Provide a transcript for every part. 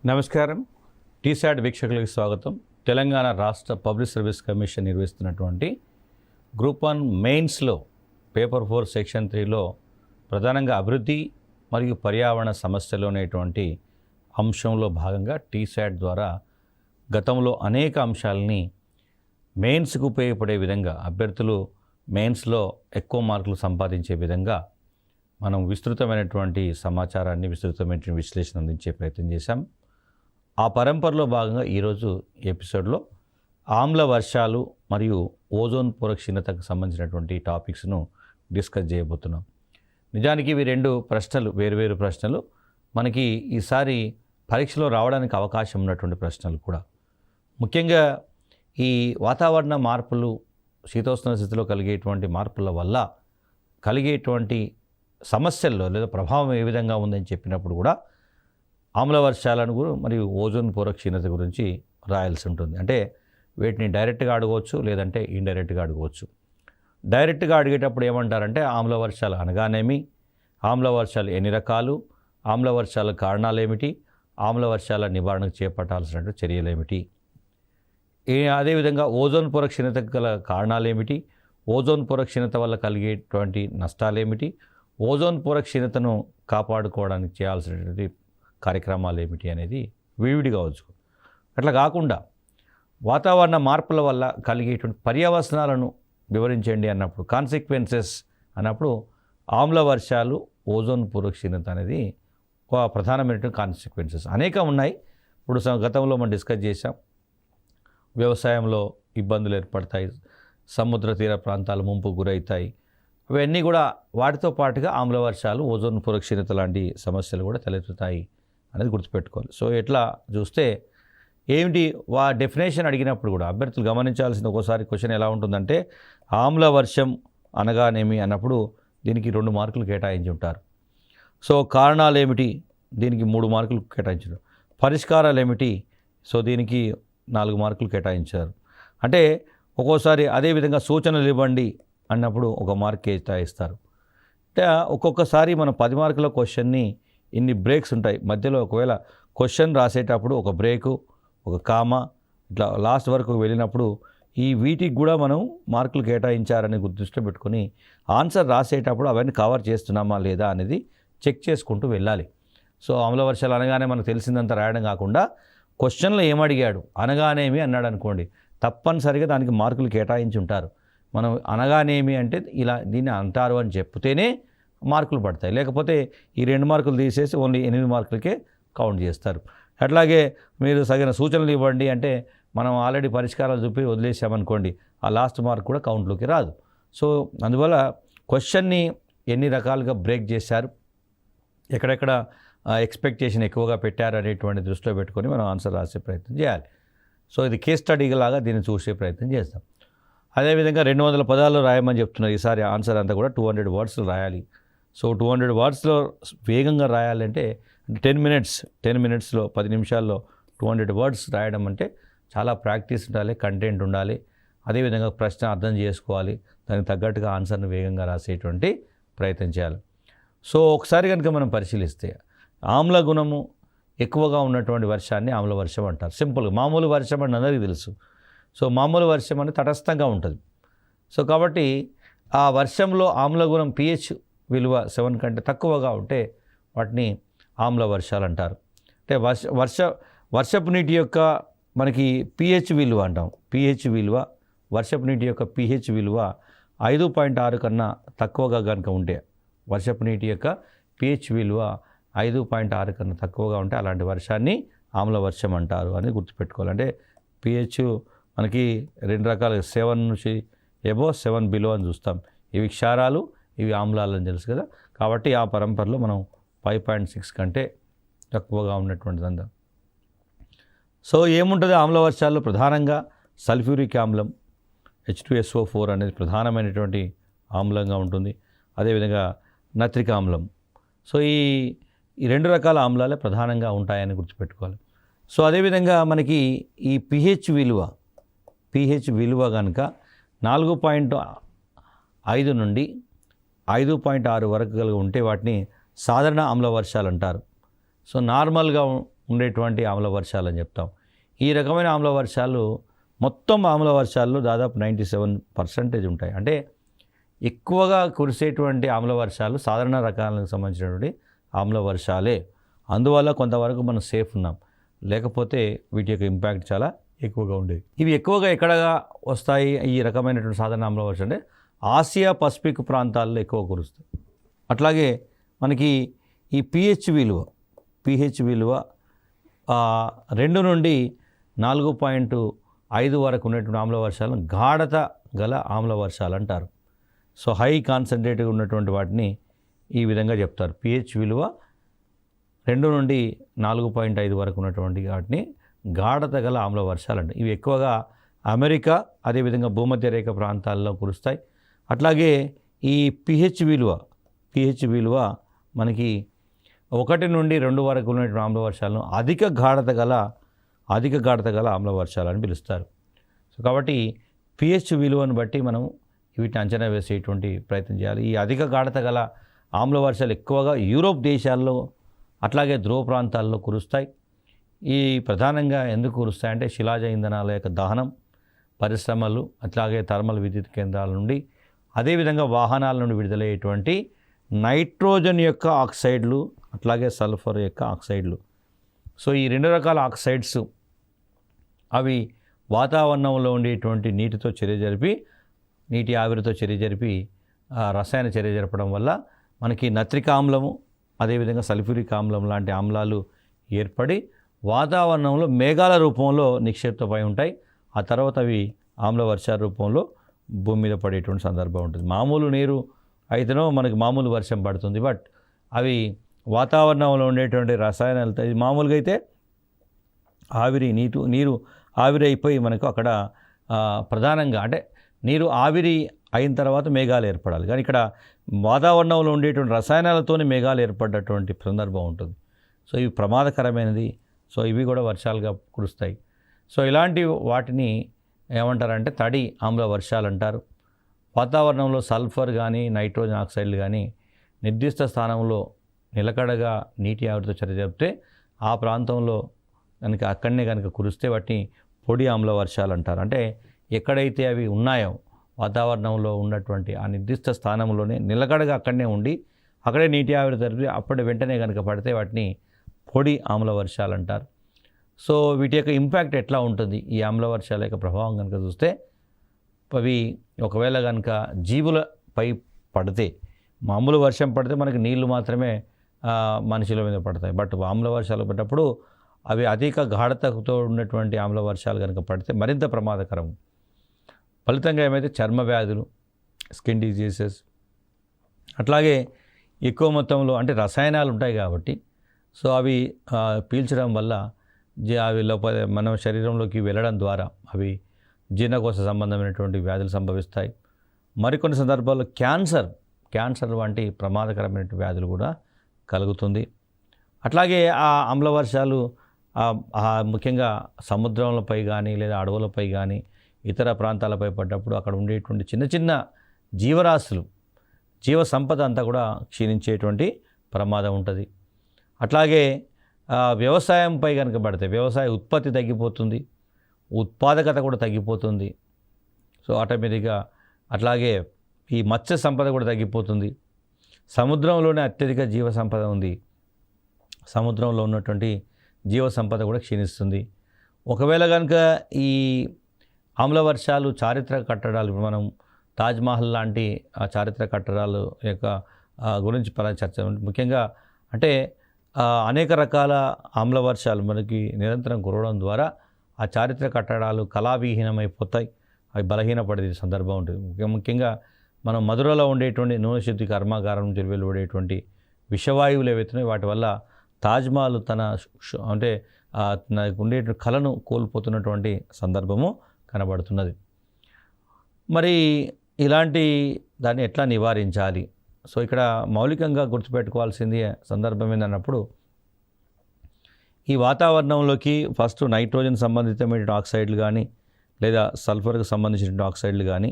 నమస్కారం. టీశాట్ వీక్షకులకు స్వాగతం. తెలంగాణ రాష్ట్ర పబ్లిక్ సర్వీస్ కమిషన్ నిర్వహిస్తున్నటువంటి గ్రూప్ 1 మెయిన్స్లో పేపర్ 4 సెక్షన్ 3లో ప్రధానంగా అభివృద్ధి మరియు పర్యావరణ సమస్యలు అనేటువంటి అంశంలో భాగంగా టీశాట్ ద్వారా గతంలో అనేక అంశాలని మెయిన్స్కు ఉపయోగపడే విధంగా అభ్యర్థులు మెయిన్స్లో ఎక్కువ మార్కులు సంపాదించే విధంగా మనం విస్తృతమైనటువంటి సమాచారాన్ని విస్తృతమైనటువంటి విశ్లేషణ అందించే ప్రయత్నం చేశాం. ఆ పరంపరలో భాగంగా ఈరోజు ఎపిసోడ్లో ఆమ్ల వర్షాలు మరియు ఓజోన్ పొర క్షీణతకు సంబంధించినటువంటి టాపిక్స్ను డిస్కస్ చేయబోతున్నాం. నిజానికి ఇవి రెండు ప్రశ్నలు, వేరువేరు ప్రశ్నలు, మనకి ఈసారి పరీక్షలో రావడానికి అవకాశం ఉన్నటువంటి ప్రశ్నలు కూడా. ముఖ్యంగా ఈ వాతావరణ మార్పులు, శీతోష్ణ స్థితిలో కలిగేటువంటి మార్పుల వల్ల కలిగేటువంటి సమస్యల్లో లేదా ప్రభావం ఏ విధంగా ఉందని చెప్పినప్పుడు కూడా ఆమ్ల వర్షాలను మరియు ఓజోన్ పొర క్షీణత గురించి రాయాల్సి ఉంటుంది. అంటే వీటిని డైరెక్ట్గా అడగవచ్చు, లేదంటే ఇండైరెక్ట్గా అడగవచ్చు. డైరెక్ట్గా అడిగేటప్పుడు ఏమంటారంటే ఆమ్ల వర్షాలు అనగానేమి, ఆమ్ల వర్షాలు ఎన్ని రకాలు, ఆమ్ల వర్షాల కారణాలు ఏమిటి, ఆమ్ల వర్షాల నివారణకు చేపట్టాల్సిన చర్యలు ఏమిటి, అదేవిధంగా ఓజోన్ పొర క్షీణతకు గల కారణాలు ఏమిటి, ఓజోన్ పొర క్షీణత వల్ల కలిగేటువంటి నష్టాలు ఏమిటి, ఓజోన్ పొర క్షీణతను కాపాడుకోవడానికి చేయాల్సినటువంటి కార్యక్రమాలు ఏమిటి అనేది విడివిడిగా వచ్చు. అట్లా కాకుండా వాతావరణ మార్పుల వల్ల కలిగేటువంటి పర్యవసనాలను వివరించండి అన్నప్పుడు, కాన్సిక్వెన్సెస్ అన్నప్పుడు ఆమ్ల వర్షాలు, ఓజోన్ పొర క్షీణత అనేది ఒక ప్రధానమైనటువంటి కాన్సిక్వెన్సెస్ అనేక ఉన్నాయి. ఇప్పుడు గతంలో మనం డిస్కస్ చేసాం. వ్యవసాయంలో ఇబ్బందులు ఏర్పడతాయి, సముద్ర తీర ప్రాంతాలు ముంపు గురవుతాయి, అవన్నీ కూడా వాటితో పాటుగా ఆమ్ల వర్షాలు, ఓజోన్ పొర క్షీణత లాంటి సమస్యలు కూడా తలెత్తుతాయి అనేది గుర్తుపెట్టుకోవాలి. సో ఎట్లా చూస్తే ఏమిటి డెఫినేషన్ అడిగినప్పుడు కూడా అభ్యర్థులు గమనించాల్సిన ఒక్కోసారి క్వశ్చన్ ఎలా ఉంటుందంటే ఆమ్ల వర్షం అనగానేమి అన్నప్పుడు దీనికి 2 మార్కులు కేటాయించి ఉంటారు. సో కారణాలు ఏమిటి, దీనికి 3 మార్కులు కేటాయించారు. పరిష్కారాలు ఏమిటి, సో దీనికి 4 మార్కులు కేటాయించారు. అంటే ఒక్కోసారి అదేవిధంగా సూచనలు ఇవ్వండి అన్నప్పుడు 1 మార్క్ కేటాయిస్తారు. అంటే ఒక్కొక్కసారి మనం 10 మార్కుల క్వశ్చన్ని ఇన్ని బ్రేక్స్ ఉంటాయి. మధ్యలో ఒకవేళ క్వశ్చన్ రాసేటప్పుడు ఒక బ్రేకు, ఒక కామా, ఇట్లా లాస్ట్ వరకు వెళ్ళినప్పుడు వీటికి కూడా మనం మార్కులు కేటాయించారని దృష్టిలో పెట్టుకొని ఆన్సర్ రాసేటప్పుడు అవన్నీ కవర్ చేస్తున్నామా లేదా అనేది చెక్ చేసుకుంటూ వెళ్ళాలి. సో ఆమ్ల వర్షాలు అనగానే మనకు తెలిసిందంత రాయడం కాకుండా క్వశ్చన్లో ఏమడిగాడు, అనగానేమి అన్నాడు అనుకోండి, తప్పనిసరిగా దానికి మార్కులు కేటాయించి ఉంటారు. మనం అనగానేమి అంటే ఇలా దీన్ని అంటారు అని చెప్తేనే మార్కులు పడతాయి. లేకపోతే ఈ 2 మార్కులు తీసేసి ఓన్లీ 8 మార్కులకే కౌంట్ చేస్తారు. అట్లాగే మీరు సరైన సూచనలు ఇవ్వండి అంటే మనం ఆల్రెడీ పరిష్కారాలు చూపి వదిలేసామనుకోండి, ఆ లాస్ట్ మార్క్ కూడా కౌంట్లోకి రాదు. సో అందువల్ల క్వశ్చన్ని ఎన్ని రకాలుగా బ్రేక్ చేశారు, ఎక్కడెక్కడ ఎక్స్పెక్టేషన్ ఎక్కువగా పెట్టారు అనేటువంటి దృష్టిలో పెట్టుకొని మనం ఆన్సర్ రాసే ప్రయత్నం చేయాలి. సో ఇది కేస్ స్టడీ లాగా దీన్ని చూసే ప్రయత్నం చేస్తాం. అదేవిధంగా 200 పదాలు రాయమని చెప్తున్నారు. ఈసారి ఆన్సర్ అంతా కూడా 200 వర్డ్స్లో రాయాలి. సో 200 వర్డ్స్లో వేగంగా రాయాలంటే 10 మినిట్స్లో 10 నిమిషాల్లో 200 వర్డ్స్ రాయడం అంటే చాలా ప్రాక్టీస్ ఉండాలి, కంటెంట్ ఉండాలి, అదేవిధంగా ప్రశ్న అర్థం చేసుకోవాలి, దానికి తగ్గట్టుగా ఆన్సర్ని వేగంగా రాసేటువంటి ప్రయత్నం చేయాలి. సో ఒకసారి కనుక మనం పరిశీలిస్తే ఆమ్ల గుణము ఎక్కువగా ఉన్నటువంటి వర్షాన్ని ఆమ్ల వర్షం అంటారు. సింపుల్గా మామూలు వర్షం అని అందరికీ తెలుసు. సో మామూలు వర్షం అనేది తటస్థంగా ఉంటుంది. సో కాబట్టి ఆ వర్షంలో ఆమ్లగుణం pH విలువ 7 కంటే తక్కువగా ఉంటే వాటిని ఆమ్ల వర్షాలు అంటారు. అంటే వర్షపు నీటి యొక్క మనకి pH విలువ అంటాం. pH విలువ, వర్షపు నీటి యొక్క pH విలువ 5.6 కన్నా తక్కువగా కనుక ఉంటే, వర్షపు నీటి యొక్క pH విలువ 5.6 కన్నా తక్కువగా ఉంటే అలాంటి వర్షాన్ని ఆమ్ల వర్షం అంటారు అని గుర్తుపెట్టుకోవాలి. అంటే pH మనకి 2 రకాలుగా 7 నుంచి ఎబో 7 బిలో అని చూస్తాం. ఇవి క్షారాలు, ఇవి ఆమ్లాలు అని తెలుసు కదా. కాబట్టి ఆ పరంపరలో మనం 5.6 కంటే తక్కువగా ఉన్నటువంటిదంతా. సో ఏముంటుంది ఆమ్ల వర్షాల్లో? ప్రధానంగా సల్ఫ్యూరిక్ ఆమ్లం, H2SO4 అనేది ప్రధానమైనటువంటి ఆమ్లంగా ఉంటుంది. అదేవిధంగా నత్రిక ఆమ్లం. సో ఈ 2 రకాల ఆమ్లాలే ప్రధానంగా ఉంటాయని గుర్తుపెట్టుకోవాలి. సో అదేవిధంగా మనకి ఈ pH విలువ కనుక 4.5 నుండి 5.6 వరకు కలిగి ఉంటే వాటిని సాధారణ ఆమ్ల వర్షాలు అంటారు. సో నార్మల్గా ఉండేటువంటి ఆమ్ల వర్షాలు అని చెప్తాం. ఈ రకమైన ఆమ్ల వర్షాలు మొత్తం ఆమ్ల వర్షాల్లో దాదాపు 97% ఉంటాయి. అంటే ఎక్కువగా కురిసేటువంటి ఆమ్ల వర్షాలు సాధారణ రకాలకు సంబంధించినటువంటి ఆమ్ల వర్షాలే. అందువల్ల కొంతవరకు మనం సేఫ్ ఉన్నాం. లేకపోతే వీటి యొక్క ఇంపాక్ట్ చాలా ఎక్కువగా ఉండేది. ఇవి ఎక్కువగా ఎక్కడగా వస్తాయి ఈ రకమైనటువంటి సాధారణ ఆమ్ల వర్షం అంటే ఆసియా పసిఫిక్ ప్రాంతాల్లో ఎక్కువ కురుస్తాయి. అట్లాగే మనకి ఈ pH విలువ 2 నుండి 4.5 వరకు ఉన్నటువంటి ఆమ్ల వర్షాలను గాఢత గల ఆమ్ల వర్షాలు అంటారు. సో హై కాన్సన్ట్రేట్గా ఉన్నటువంటి వాటిని ఈ విధంగా చెప్తారు. pH విలువ 2 నుండి 4.5 వరకు ఉన్నటువంటి వాటిని గాఢత గల ఆమ్ల వర్షాలు అంటారు. ఇవి ఎక్కువగా అమెరికా అదేవిధంగా భూమధ్య రేఖ ప్రాంతాల్లో కురుస్తాయి. అట్లాగే ఈ pH విలువ మనకి 1 నుండి 2 వరకు ఉన్నటువంటి ఆమ్ల వర్షాలను అధిక గాఢత గల ఆమ్ల వర్షాలు అని పిలుస్తారు. సో కాబట్టి pH విలువను బట్టి మనం వీటిని అంచనా వేసేటువంటి ప్రయత్నం చేయాలి. ఈ అధిక గాఢత గల ఆమ్ల వర్షాలు ఎక్కువగా యూరోప్ దేశాల్లో అట్లాగే ధ్రువ ప్రాంతాల్లో కురుస్తాయి. ఈ ప్రధానంగా ఎందుకు కురుస్తాయంటే శిలాజ ఇంధనాల యొక్క దహనం, పరిశ్రమలు, అట్లాగే థర్మల్ విద్యుత్ కేంద్రాల నుండి, అదేవిధంగా వాహనాల నుండి విడుదలయ్యేటువంటి నైట్రోజన్ యొక్క ఆక్సైడ్లు, అట్లాగే సల్ఫర్ యొక్క ఆక్సైడ్లు. సో ఈ 2 రకాల ఆక్సైడ్స్ అవి వాతావరణంలో ఉండేటువంటి నీటి ఆవిరితో చర్య జరిపి రసాయన చర్య జరపడం వల్ల మనకి నత్రిక ఆమ్లము, అదేవిధంగా సల్ఫ్యూరిక్ ఆమ్లం లాంటి ఆమ్లాలు ఏర్పడి వాతావరణంలో మేఘాల రూపంలో నిక్షేప్తమై ఉంటాయి. ఆ తర్వాత అవి ఆమ్ల వర్షాల రూపంలో భూమి మీద పడేటువంటి సందర్భం ఉంటుంది. మామూలు నీరు అయితేనో మనకి మామూలు వర్షం పడుతుంది. బట్ అవి వాతావరణంలో ఉండేటువంటి రసాయనాలతో ఇది మామూలుగా అయితే నీరు ఆవిరి అయిపోయి మనకు అక్కడ ప్రధానంగా అంటే నీరు ఆవిరి అయిన తర్వాత మేఘాలు ఏర్పడాలి. కానీ ఇక్కడ వాతావరణంలో ఉండేటువంటి రసాయనాలతోనే మేఘాలు ఏర్పడ్డటువంటి సందర్భం ఉంటుంది. సో ఇవి ప్రమాదకరమైనది. సో ఇవి కూడా వర్షాలుగా కురుస్తాయి. సో ఇలాంటి వాటిని ఏమంటారంటే తడి ఆమ్ల వర్షాలు అంటారు. వాతావరణంలో సల్ఫర్ కానీ నైట్రోజన్ ఆక్సైడ్లు కానీ నిర్దిష్ట స్థానంలో నిలకడగా నీటి ఆవిరితో చర్య జరిపితే ఆ ప్రాంతంలో అక్కడనే కనుక కురిస్తే వాటిని పొడి ఆమ్ల వర్షాలు అంటారు. అంటే ఎక్కడైతే అవి ఉన్నాయో వాతావరణంలో ఉన్నటువంటి ఆ నిర్దిష్ట స్థానంలోనే నిలకడగా అక్కడనే ఉండి అక్కడే నీటి ఆవిరి జరిపి అప్పటి వెంటనే కనుక పడితే వాటిని పొడి ఆమ్ల వర్షాలు అంటారు. సో వీటి యొక్క ఇంపాక్ట్ ఎట్లా ఉంటుంది, ఈ ఆమ్ల వర్షాల యొక్క ప్రభావం కనుక చూస్తే అవి ఒకవేళ కనుక జీవులపై పడితే, మామూలు వర్షం పడితే మనకి నీళ్లు మాత్రమే మనుషుల మీద పడతాయి. బట్ ఆమ్ల వర్షాలు పడ్డప్పుడు అవి అధిక గాఢతతో ఉన్నటువంటి ఆమ్ల వర్షాలు కనుక పడితే మరింత ప్రమాదకరం. ఫలితంగా ఏమైతే చర్మ వ్యాధులు, స్కిన్ డిజీజెస్, అట్లాగే ఎక్కువ మొత్తంలో అంటే రసాయనాలు ఉంటాయి కాబట్టి సో అవి పీల్చడం వల్ల అవి లోపల మన శరీరంలోకి వెళ్ళడం ద్వారా అవి జీర్ణకోశ సంబంధమైనటువంటి వ్యాధులు సంభవిస్తాయి. మరికొన్ని సందర్భాల్లో క్యాన్సర్ వంటి ప్రమాదకరమైన వ్యాధులు కూడా కలుగుతుంది. అట్లాగే ఆ ఆమ్ల వర్షాలు ముఖ్యంగా సముద్రంలపై కానీ లేదా అడవులపై కానీ ఇతర ప్రాంతాలపై పడ్డప్పుడు అక్కడ ఉండేటువంటి చిన్న చిన్న జీవరాశులు, జీవ సంపద అంతా కూడా క్షీణించేటువంటి ప్రమాదం ఉంటుంది. అట్లాగే వ్యవసాయంపై కనుక పడితే వ్యవసాయ ఉత్పత్తి తగ్గిపోతుంది, ఉత్పాదకత కూడా తగ్గిపోతుంది. సో ఆటోమేటిక్గా అట్లాగే ఈ మత్స్య సంపద కూడా తగ్గిపోతుంది. సముద్రంలోనే అత్యధిక జీవ సంపద ఉంది, సముద్రంలో ఉన్నటువంటి జీవ సంపద కూడా క్షీణిస్తుంది. ఒకవేళ కనుక ఈ ఆమ్ల వర్షాలు చారిత్రక కట్టడాలు, మనం తాజ్మహల్ లాంటి చారిత్రక కట్టడాలు యొక్క గురించి చర్చ ముఖ్యంగా అంటే అనేక రకాల ఆమ్ల వర్షాలు మనకి నిరంతరం కురవడం ద్వారా ఆ చారిత్రక కట్టడాలు కళావిహీనమైపోతాయి, అవి బలహీనపడే సందర్భం ఉంటుంది. ముఖ్యంగా మనం మధురలో ఉండేటువంటి నూనె శుద్ధి కర్మాగారం నుంచి వెలువడేటువంటి విషవాయువులు ఏవైతున్నాయి వాటి వల్ల తాజ్మహల్ తన అంటే ఉండేటువంటి కళను కోల్పోతున్నటువంటి సందర్భము కనబడుతున్నది. మరి ఇలాంటి దాన్ని ఎట్లా నివారించాలి? సో ఇక్కడ మౌలికంగా గుర్తుపెట్టుకోవాల్సింది సందర్భం ఏంటన్నప్పుడు ఈ వాతావరణంలోకి ఫస్ట్ నైట్రోజన్ సంబంధితమైన ఆక్సైడ్లు కానీ లేదా సల్ఫర్కి సంబంధించిన ఆక్సైడ్లు కానీ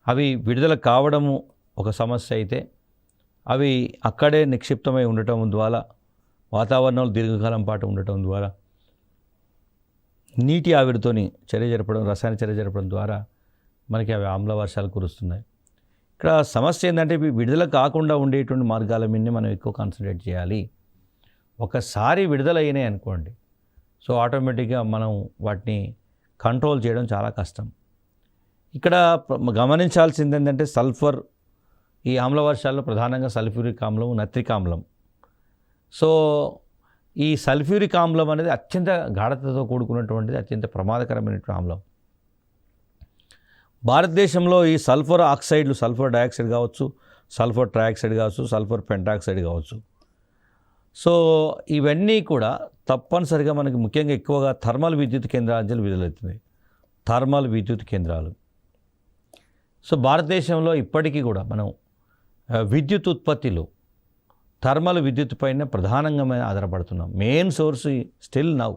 అవి విడుదల కావడము ఒక సమస్య అయితే అవి అక్కడే నిక్షిప్తమై ఉండటం ద్వారా వాతావరణంలో దీర్ఘకాలం పాటు ఉండటం ద్వారా నీటి ఆవిరితోని చర్య జరపడం, రసాయన చర్య జరపడం ద్వారా మనకి అవి ఆమ్ల వర్షాలు కురుస్తున్నాయి. ఇక్కడ సమస్య ఏంటంటే ఇవి విడుదల కాకుండా ఉండేటువంటి మార్గాల మీదనే మనం ఎక్కువ కాన్సన్ట్రేట్ చేయాలి. ఒకసారి విడుదల అయినాయి అనుకోండి, సో ఆటోమేటిక్గా మనం వాటిని కంట్రోల్ చేయడం చాలా కష్టం. ఇక్కడ గమనించాల్సింది ఏంటంటే సల్ఫర్, ఈ ఆమ్ల వర్షాల్లో ప్రధానంగా సల్ఫ్యూరిక్ ఆమ్లం, నత్రిక్ ఆమ్లం. సో ఈ సల్ఫ్యూరిక్ ఆమ్లం అనేది అత్యంత గాఢతతో కూడుకున్నటువంటిది, అత్యంత ప్రమాదకరమైనటువంటి ఆమ్లం. భారతదేశంలో ఈ సల్ఫర్ ఆక్సైడ్లు, సల్ఫర్ డయాక్సైడ్ కావచ్చు, సల్ఫర్ ట్రైఆక్సైడ్ కావచ్చు, సల్ఫర్ పెంటాక్సైడ్ కావచ్చు, సో ఇవన్నీ కూడా తప్పనిసరిగా మనకి ముఖ్యంగా ఎక్కువగా థర్మల్ విద్యుత్ కేంద్రాల నుంచి విడుదలవుతున్నాయి. థర్మల్ విద్యుత్ కేంద్రాలు. సో భారతదేశంలో ఇప్పటికీ కూడా మనం విద్యుత్ ఉత్పత్తిలో థర్మల్ విద్యుత్ పైన ప్రధానంగా ఆధారపడుతున్నాం. మెయిన్ సోర్స్ స్టిల్ నౌ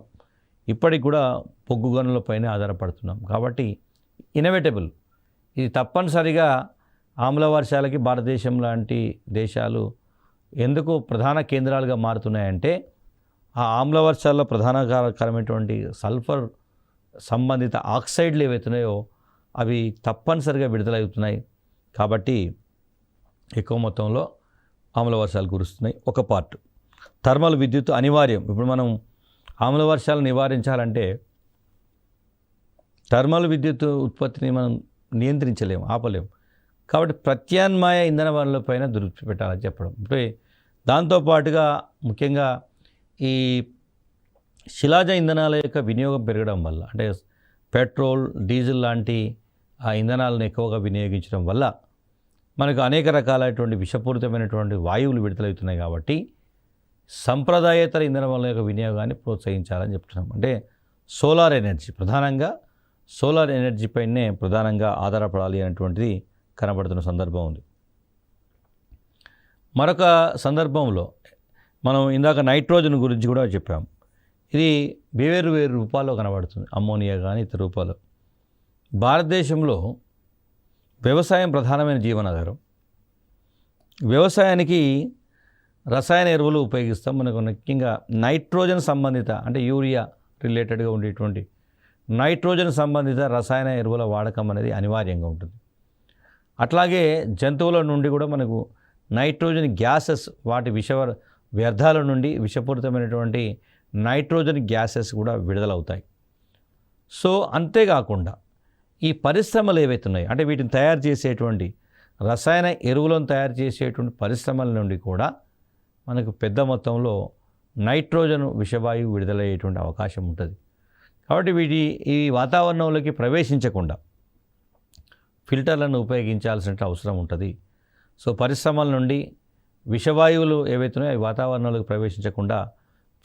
ఇప్పటికి కూడా బొగ్గు గనుల పైన ఆధారపడుతున్నాం. కాబట్టి ఇన్నోవేటబుల్, ఇది తప్పనిసరిగా ఆమ్ల వర్షాలకి భారతదేశం లాంటి దేశాలు ఎందుకు ప్రధాన కేంద్రాలుగా మారుతున్నాయంటే ఆ ఆమ్ల వర్షాల్లో ప్రధానకరమైనటువంటి సల్ఫర్ సంబంధిత ఆక్సైడ్లు ఏవైతున్నాయో అవి తప్పనిసరిగా విడుదలవుతున్నాయి. కాబట్టి ఎక్కువ మొత్తంలో ఆమ్ల వర్షాలు కురుస్తున్నాయి. ఒక పార్ట్ థర్మల్ విద్యుత్ అనివార్యం. ఇప్పుడు మనం ఆమ్ల వర్షాలు నివారించాలంటే థర్మల్ విద్యుత్ ఉత్పత్తిని మనం నియంత్రించలేము, ఆపలేము. కాబట్టి ప్రత్యామ్నాయ ఇంధన వనరులపైన దృష్టి పెట్టాలని చెప్పడం. అంటే దాంతోపాటుగా ముఖ్యంగా ఈ శిలాజ ఇంధనాల యొక్క వినియోగం పెరగడం వల్ల, అంటే పెట్రోల్, డీజిల్ లాంటి ఆ ఇంధనాలను ఎక్కువగా వినియోగించడం వల్ల మనకు అనేక రకాలైనటువంటి విషపూరితమైనటువంటి వాయువులు విడుదలవుతున్నాయి. కాబట్టి సంప్రదాయేతర ఇంధనాల యొక్క వినియోగాన్ని ప్రోత్సహించాలని చెప్తున్నాం. అంటే సోలార్ ఎనర్జీ, ప్రధానంగా సోలార్ ఎనర్జీ పైనే ప్రధానంగా ఆధారపడాలి అనేటువంటిది కనబడుతున్న సందర్భం ఉంది. మరొక సందర్భంలో మనం ఇందాక నైట్రోజన్ గురించి కూడా చెప్పాం. ఇది వేరు వేరు రూపాల్లో కనబడుతుంది, అమ్మోనియా కానీ ఇతర రూపాలు. భారతదేశంలో వ్యవసాయం ప్రధానమైన జీవనాధారం. వ్యవసాయానికి రసాయన ఎరువులు ఉపయోగిస్తాం. మనకు ముఖ్యంగా నైట్రోజన్ సంబంధిత, అంటే యూరియా రిలేటెడ్గా ఉండేటువంటి నైట్రోజన్ సంబంధిత రసాయన ఎరువుల వాడకం అనేది అనివార్యంగా ఉంటుంది. అట్లాగే జంతువుల నుండి కూడా మనకు నైట్రోజన్ గ్యాసెస్, వాటి వ్యర్థాల నుండి విషపూరితమైనటువంటి నైట్రోజన్ గ్యాసెస్ కూడా విడుదలవుతాయి. సో అంతేకాకుండా ఈ పరిశ్రమలు ఏవైతే ఉన్నాయో, అంటే వీటిని తయారు చేసేటువంటి రసాయన ఎరువులను తయారు చేసేటువంటి పరిశ్రమల నుండి కూడా మనకు పెద్ద మొత్తంలో నైట్రోజన్ విషవాయువు విడుదలయ్యేటువంటి అవకాశం ఉంటుంది. కాబట్టి ఈ వాతావరణంలోకి ప్రవేశించకుండా ఫిల్టర్లను ఉపయోగించాల్సిన అవసరం ఉంటుంది. సో పరిశ్రమల నుండి విషవాయువులు ఏవైతున్నాయో అవి వాతావరణంలోకి ప్రవేశించకుండా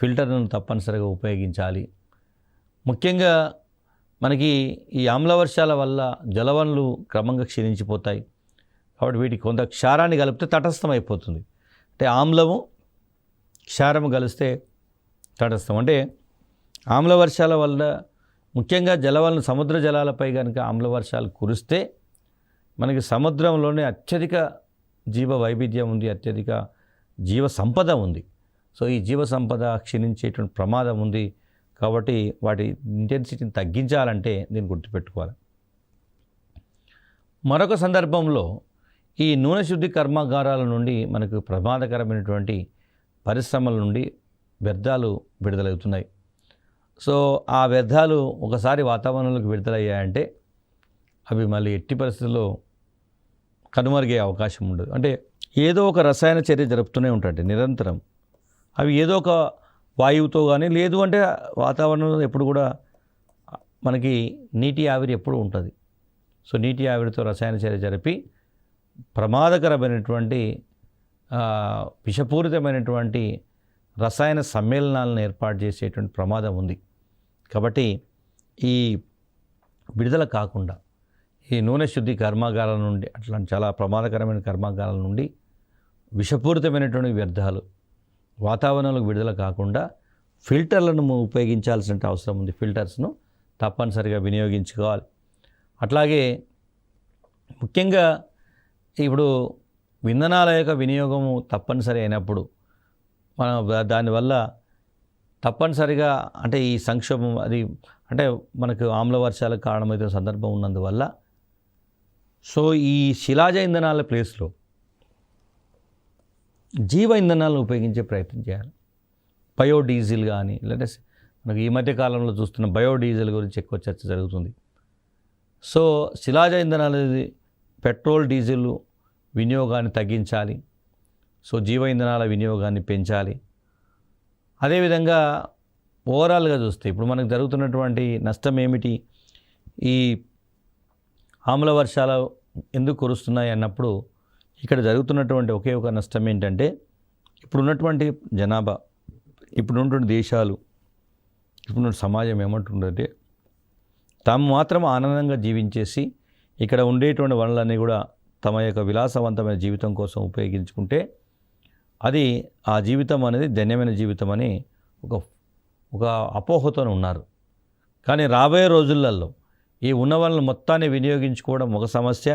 ఫిల్టర్లను తప్పనిసరిగా ఉపయోగించాలి. ముఖ్యంగా మనకి ఈ ఆమ్ల వర్షాల వల్ల జలవనరులు క్రమంగా క్షీణించిపోతాయి. కాబట్టి వీటికి కొంత క్షారాన్ని కలిపితే తటస్థం అయిపోతుంది. అంటే ఆమ్లము క్షారము కలిస్తే తటస్థం. అంటే ఆమ్ల వర్షాల వల్ల ముఖ్యంగా జలవనరులు, సముద్ర జలాలపై కనుక ఆమ్ల వర్షాలు కురిస్తే మనకి సముద్రంలోనే అత్యధిక జీవ వైవిధ్యం ఉంది, అత్యధిక జీవ సంపద ఉంది. సో ఈ జీవ సంపద క్షీణించేటువంటి ప్రమాదం ఉంది. కాబట్టి వాటి ఇంటెన్సిటీని తగ్గించాలంటే దీన్ని గుర్తుపెట్టుకోవాలి. మరొక సందర్భంలో ఈ నూనె శుద్ధి కర్మాగారాల నుండి మనకు ప్రమాదకరమైనటువంటి పరిశ్రమల నుండి వ్యర్థాలు విడుదలవుతున్నాయి. సో ఆ వ్యర్థాలు ఒకసారి వాతావరణంలోకి విడుదలయ్యాయంటే అవి మళ్ళీ ఎట్టి పరిస్థితుల్లో కనుమరుగే అవకాశం ఉండదు. అంటే ఏదో ఒక రసాయన చర్య జరుపుతూనే ఉంటాయి నిరంతరం. అవి ఏదో ఒక వాయువుతో కానీ, లేదు అంటే వాతావరణంలో ఎప్పుడు కూడా మనకి నీటి ఆవిరి ఎప్పుడు ఉంటుంది. సో నీటి ఆవిరితో రసాయన చర్య జరిపి ప్రమాదకరమైనటువంటి విషపూరితమైనటువంటి రసాయన సమ్మేళనాలను ఏర్పాటు చేసేటువంటి ప్రమాదం ఉంది. కాబట్టి ఈ విడుదల కాకుండా ఈ నూనె శుద్ధి కర్మాగారాల నుండి, అట్లా చాలా ప్రమాదకరమైన కర్మాగారాల నుండి విషపూరితమైనటువంటి వ్యర్థాలు వాతావరణంలోకి విడుదల కాకుండా ఫిల్టర్లను ఉపయోగించాల్సిన అవసరం ఉంది. ఫిల్టర్స్ను తప్పనిసరిగా వినియోగించుకోవాలి. అట్లాగే ముఖ్యంగా ఇప్పుడు ఇంధనాల యొక్క వినియోగము తప్పనిసరి అయినప్పుడు దానివల్ల తప్పనిసరిగా అంటే ఈ సంక్షోభం అది అంటే మనకు ఆమ్ల వర్షాలకు కారణమైతే సందర్భం ఉన్నందువల్ల సో ఈ శిలాజ ఇంధనాల ప్లేస్లో జీవ ఇంధనాలను ఉపయోగించే ప్రయత్నం చేయాలి. బయోడీజిల్ కానీ లేదా మనకు ఈ మధ్య కాలంలో చూస్తున్న బయోడీజిల్ గురించి ఎక్కువ చర్చ జరుగుతుంది. సో శిలాజ ఇంధనాలు పెట్రోల్ డీజిల్ వినియోగాన్ని తగ్గించాలి. సో జీవ ఇంధనాల వినియోగాన్ని పెంచాలి. అదేవిధంగా ఓవరాల్గా చూస్తే ఇప్పుడు మనకు జరుగుతున్నటువంటి నష్టం ఏమిటి, ఈ ఆమ్ల వర్షాలు ఎందుకు కురుస్తున్నాయి అన్నప్పుడు ఇక్కడ జరుగుతున్నటువంటి ఒకే ఒక నష్టం ఏంటంటే ఇప్పుడున్నటువంటి జనాభా, ఇప్పుడున్నటువంటి దేశాలు, ఇప్పుడు సమాజం ఏమంటుందంటే తాము మాత్రం ఆనందంగా జీవించేసి ఇక్కడ ఉండేటువంటి వనరులన్నీ కూడా తమ యొక్క విలాసవంతమైన జీవితం కోసం ఉపయోగించుకుంటే అది ఆ జీవితం అనేది ధన్యమైన జీవితం అని ఒక అపోహతో ఉన్నారు. కానీ రాబోయే రోజులలో ఈ ఉన్న వనరులు మొత్తాన్ని వినియోగించుకోవడం ఒక సమస్య,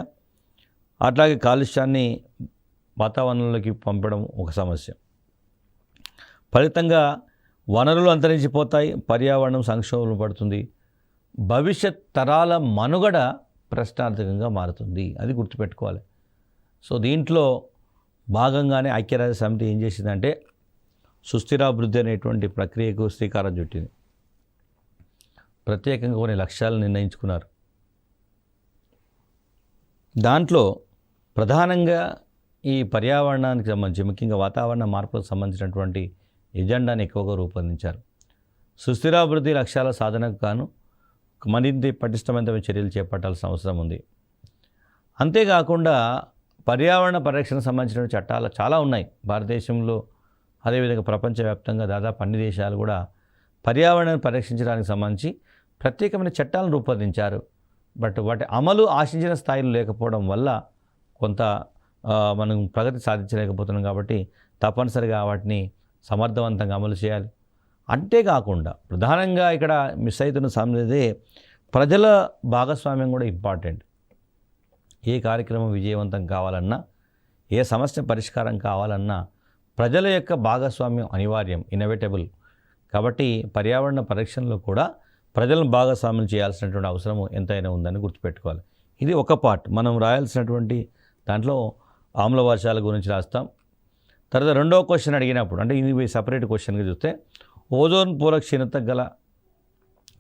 అట్లాగే కాలుష్యాన్ని వాతావరణంలోకి పంపడం ఒక సమస్య. ఫలితంగా వనరులు అంతరించిపోతాయి, పర్యావరణం సంక్షోభం పడుతుంది, భవిష్యత్ తరాల మనుగడ ప్రశ్నార్థకంగా మారుతుంది. అది గుర్తుపెట్టుకోవాలి. సో దీంట్లో భాగంగానే ఐక్యరాజ్య సమితి ఏం చేసిందంటే సుస్థిరాభివృద్ధి అనేటువంటి ప్రక్రియకు శ్రీకారం చుట్టింది. ప్రత్యేకంగా కొన్ని లక్ష్యాలు నిర్ణయించుకున్నారు. దాంట్లో ప్రధానంగా ఈ పర్యావరణానికి సంబంధించి ముఖ్యంగా వాతావరణ మార్పులకు సంబంధించినటువంటి ఎజెండాని ఎక్కువగా రూపొందించారు. సుస్థిరాభివృద్ధి లక్ష్యాల సాధనకు గాను మరింత పటిష్టమైన చర్యలు చేపట్టాల్సిన అవసరం ఉంది. అంతేకాకుండా పర్యావరణ పరిరక్షణకు సంబంధించిన చట్టాలు చాలా ఉన్నాయి భారతదేశంలో. అదేవిధంగా ప్రపంచవ్యాప్తంగా దాదాపు అన్ని దేశాలు కూడా పర్యావరణాన్ని పరిరక్షించడానికి సంబంధించి ప్రత్యేకమైన చట్టాలను రూపొందించారు. బట్ వాటి అమలు ఆశించిన స్థాయిలో లేకపోవడం వల్ల కొంత మనం ప్రగతి సాధించలేకపోతున్నాం. కాబట్టి తప్పనిసరిగా వాటిని సమర్థవంతంగా అమలు చేయాలి. అంతేకాకుండా ప్రధానంగా ఇక్కడ మిస్ అవుతున్న సమస్యదే ప్రజల భాగస్వామ్యం కూడా ఇంపార్టెంట్. ఏ కార్యక్రమం విజయవంతం కావాలన్నా, ఏ సమస్య పరిష్కారం కావాలన్నా ప్రజల యొక్క భాగస్వామ్యం అనివార్యం, ఇన్నోవేటబుల్. కాబట్టి పర్యావరణ పరిరక్షణలో కూడా ప్రజలను భాగస్వామ్యం చేయాల్సినటువంటి అవసరం ఎంతైనా ఉందని గుర్తుపెట్టుకోవాలి. ఇది ఒక పార్ట్. మనం రాయాల్సినటువంటి దాంట్లో ఆమ్ల వర్షాల గురించి రాస్తాం. తర్వాత రెండో క్వశ్చన్ అడిగినప్పుడు అంటే ఇది సపరేట్ క్వశ్చన్గా చూస్తే ఓజోన్ పొర క్షీణత గల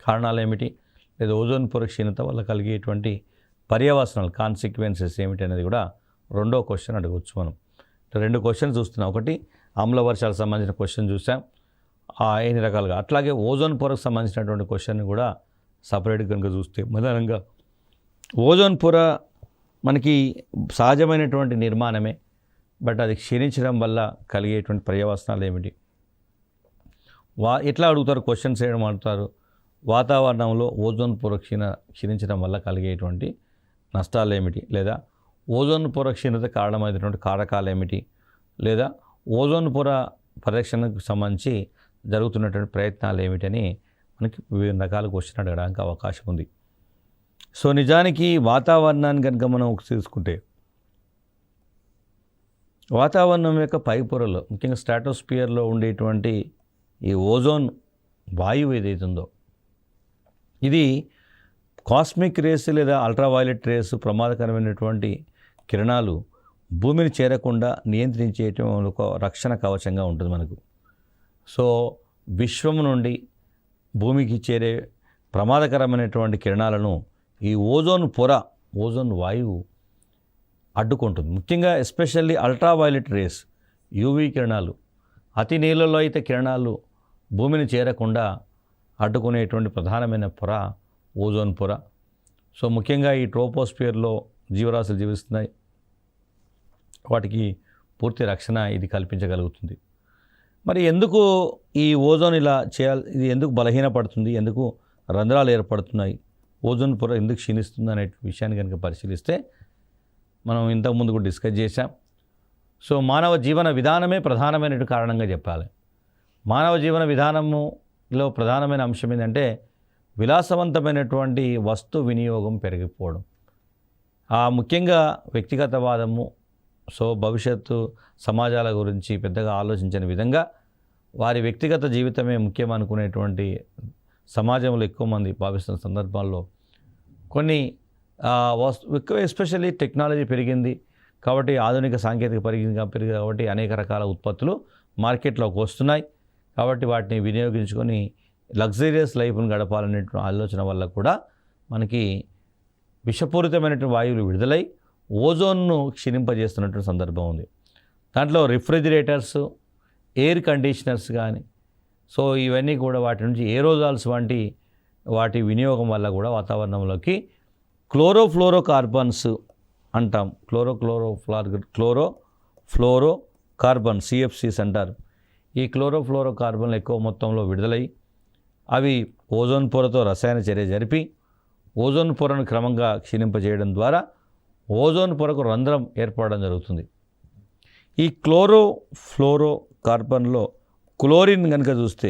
కారణాలు ఏమిటి, లేదా ఓజోన్ పొర క్షీణత వల్ల కలిగేటువంటి పర్యవసనాలు కాన్సిక్వెన్సెస్ ఏమిటి అనేది కూడా రెండో క్వశ్చన్ అడగవచ్చు. మనం రెండు క్వశ్చన్ చూస్తున్నాం. ఒకటి ఆమ్ల వర్షాలకు సంబంధించిన క్వశ్చన్ చూసాం ఎన్ని రకాలుగా, అట్లాగే ఓజోన్ పొరకు సంబంధించినటువంటి క్వశ్చన్ కూడా సపరేట్ కనుక చూస్తే ప్రధానంగా ఓజోన్ పొర మనకి సహజమైనటువంటి నిర్మాణమే, బట్ అది క్షీణించడం వల్ల కలిగేటువంటి పర్యవసనాలు ఏమిటి, ఎట్లా అడుగుతారు క్వశ్చన్స్ చేయడం అడుగుతారు. వాతావరణంలో ఓజోన్ పొర క్షీణించడం వల్ల కలిగేటువంటి నష్టాలు ఏమిటి, లేదా ఓజోన్ పొర క్షీణత కారణమైనటువంటి కారకాలు ఏమిటి, లేదా ఓజోన్ పొర పరిరక్షణకు సంబంధించి జరుగుతున్నటువంటి ప్రయత్నాలు ఏమిటని మనకి వివిధ రకాల క్వశ్చన్ అడగడానికి అవకాశం ఉంది. సో నిజానికి వాతావరణాన్ని కనుక మనం తీసుకుంటే వాతావరణం యొక్క పై పొరలో ముఖ్యంగా స్ట్రాటోస్పియర్లో ఉండేటువంటి ఈ ఓజోన్ వాయువు ఏదైతుందో ఇది కాస్మిక్ రేస్ లేదా అల్ట్రావైలెట్ రేస్ ప్రమాదకరమైనటువంటి కిరణాలు భూమిని చేరకుండా నియంత్రించేయటం ఒక రక్షణ కవచంగా ఉంటుంది మనకు. సో విశ్వం నుండి భూమికి చేరే ప్రమాదకరమైనటువంటి కిరణాలను ఈ ఓజోన్ పొర, ఓజోన్ వాయువు అడ్డుకుంటుంది. ముఖ్యంగా ఎస్పెషల్లీ అల్ట్రావైలెట్ రేస్, యూవీ కిరణాలు, అతి నీళ్ళలో కిరణాలు భూమిని చేరకుండా అడ్డుకునేటువంటి ప్రధానమైన పొర ఓజోన్ పొర. సో ముఖ్యంగా ఈ ట్రోపోస్ఫియర్లో జీవరాశులు జీవిస్తున్నాయి, వాటికి పూర్తి రక్షణ ఇది కల్పించగలుగుతుంది. మరి ఎందుకు ఈ ఓజోన్ ఇలా చేయాలి, ఇది ఎందుకు బలహీనపడుతుంది, ఎందుకు రంధ్రాలు ఏర్పడుతున్నాయి, ఓజోన్ పొర ఎందుకు క్షీణిస్తుంది అనే విషయాన్ని కనుక పరిశీలిస్తే మనం ఇంతకుముందు కూడా డిస్కస్ చేశాం. సో మానవ జీవన విధానమే ప్రధానమైన కారణంగా చెప్పాలి. మానవ జీవన విధానములో ప్రధానమైన అంశం ఏంటంటే విలాసవంతమైనటువంటి వస్తు వినియోగం పెరిగిపోవడం, ముఖ్యంగా వ్యక్తిగతవాదము. సో భవిష్యత్తు సమాజాల గురించి పెద్దగా ఆలోచించని విధంగా వారి వ్యక్తిగత జీవితమే ముఖ్యం అనుకునేటువంటి సమాజంలో ఎక్కువ మంది భావిస్తున్న సందర్భాల్లో కొన్ని ఎక్కువ ఎస్పెషల్లీ టెక్నాలజీ పెరిగింది కాబట్టి, ఆధునిక సాంకేతిక పెరిగింది కాబట్టి అనేక రకాల ఉత్పత్తులు మార్కెట్లోకి వస్తున్నాయి. కాబట్టి వాటిని వినియోగించుకొని లగ్జరియస్ లైఫ్ను గడపాలనే ఆలోచన వల్ల కూడా మనకి విషపూరితమైనటువంటి వాయువులు విడుదలై ఓజోన్ను క్షీణింపజేస్తున్నటువంటి సందర్భం ఉంది. దాంట్లో రిఫ్రిజిరేటర్స్, ఎయిర్ కండిషనర్స్ కానీ, సో ఇవన్నీ కూడా వాటి నుంచి ఏరోజాల్స్ వంటి వాటి వినియోగం వల్ల కూడా వాతావరణంలోకి క్లోరోఫ్లోరోకార్బన్స్ అంటాం. క్లోరోఫ్లోరోకార్బన్ సిఎఫ్సిస్ అంటారు. ఈ క్లోరోఫ్లోరోకార్బన్లు ఎక్కువ మొత్తంలో విడుదలై అవి ఓజోన్ పొరతో రసాయన చర్య జరిపి ఓజోన్ పొరను క్రమంగా క్షీణింపజేయడం ద్వారా ఓజోన్ పొరకు రంధ్రం ఏర్పడడం జరుగుతుంది. ఈ క్లోరోఫ్లోరోకార్బన్లో క్లోరిన్ కనుక చూస్తే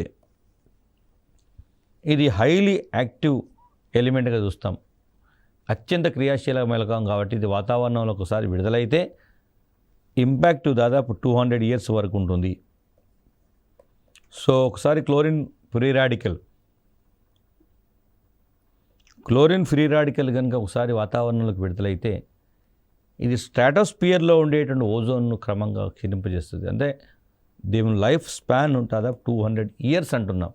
ఇది హైలీ యాక్టివ్ ఎలిమెంట్గా చూస్తాం. అత్యంత క్రియాశీల మూలకం కాబట్టి ఇది వాతావరణంలో ఒకసారి విడుదలైతే ఇంపాక్ట్ దాదాపు 200 years వరకు ఉంటుంది. సో ఒకసారి క్లోరిన్ ఫ్రీ రాడికల్ కనుక ఒకసారి వాతావరణంలోకి విడుదలైతే ఇది స్ట్రాటోస్పియర్లో ఉండేటువంటి ఓజోన్ను క్రమంగా క్షీణింపజేస్తుంది. అంటే దీని లైఫ్ స్పాన్ దాదాపు 200 years అంటున్నాం.